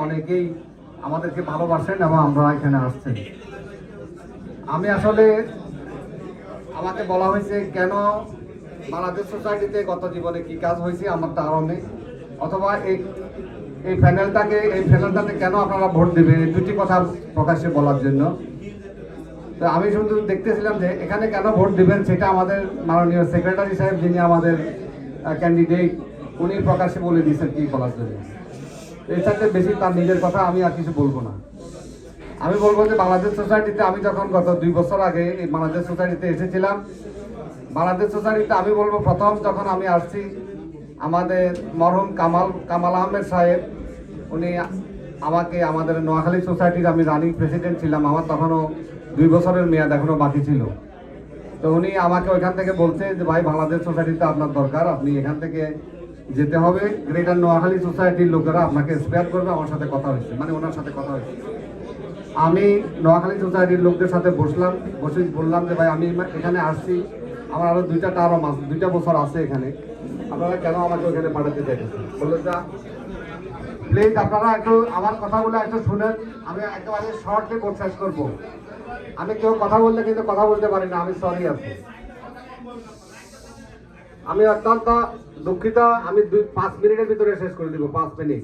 অনেকেই আমাদেরকে ভালোবাসেন এবং আমরা এখানে আসছেন। আমি আসলে আমাকে বলা হয়েছে কেন বাংলাদেশ সোসাইটিতে গত জীবনে কি কাজ হয়েছে আমার ধারণা নেই, অথবা এই প্যানেলটাতে কেন আপনারা ভোট দেবেন, এই দুটি কথা প্রকাশ্যে বলার জন্য। তো আমি শুধু দেখতেছিলাম যে এখানে কেন ভোট দিবেন সেটা আমাদের মাননীয় সেক্রেটারি সাহেব, যিনি আমাদের ক্যান্ডিডেট, উনি প্রকাশ্যে বলে দিয়েছেন কি বলার জন্য। এর সাথে বেশি তার নিজের কথা আমি আর কিছু বলবো না। আমি বলবো যে বাংলাদেশ সোসাইটিতে আমি যখন গত 2 বছর আগে এই বাংলাদেশ সোসাইটিতে এসেছিলাম, বাংলাদেশ সোসাইটিতে আমি বলবো প্রথম যখন আমি আসছি, আমাদের মরহুম কামাল আহমেদ সাহেব, উনি আমাকে আমাদের নোয়াখালী সোসাইটির, আমি রানিং প্রেসিডেন্ট ছিলাম, আমার তখনও 2 বছরের মেয়াদ এখনও বাকি ছিল। তো উনি আমাকে ওইখান থেকে বলছে যে ভাই বাংলাদেশ সোসাইটিতে আপনার দরকার, আপনি এখান থেকে যেতে হবে। গ্রেটার নোয়াখালী সোসাইটির লোকেরা আপনাকে স্পেয়ার করবে। আমার সাথে কথা হয়েছে, মানে ওনার সাথে কথা হয়েছে। আমি নোয়াখালী সোসাইটির লোকদের সাথে বসে বললাম যে ভাই আমি এখানে আসছি, আমার আরও 2 বছর আছে এখানে, আপনারা কেন আমাকে ওখানে পাঠাতে চাইতেছেন? বললো যা প্লিজ আপনারা একটু আমার কথাগুলো একটু শুনেন, আমি একেবারে শর্টলি শেষ করবো। আমি কেউ কথা বললে কিন্তু কথা বলতে পারি না, আমি সরি আছি, আমি অত্যন্ত দুঃখিত। আমি 5 মিনিটের ভিতরে শেষ করে দিব, 5 মিনিট।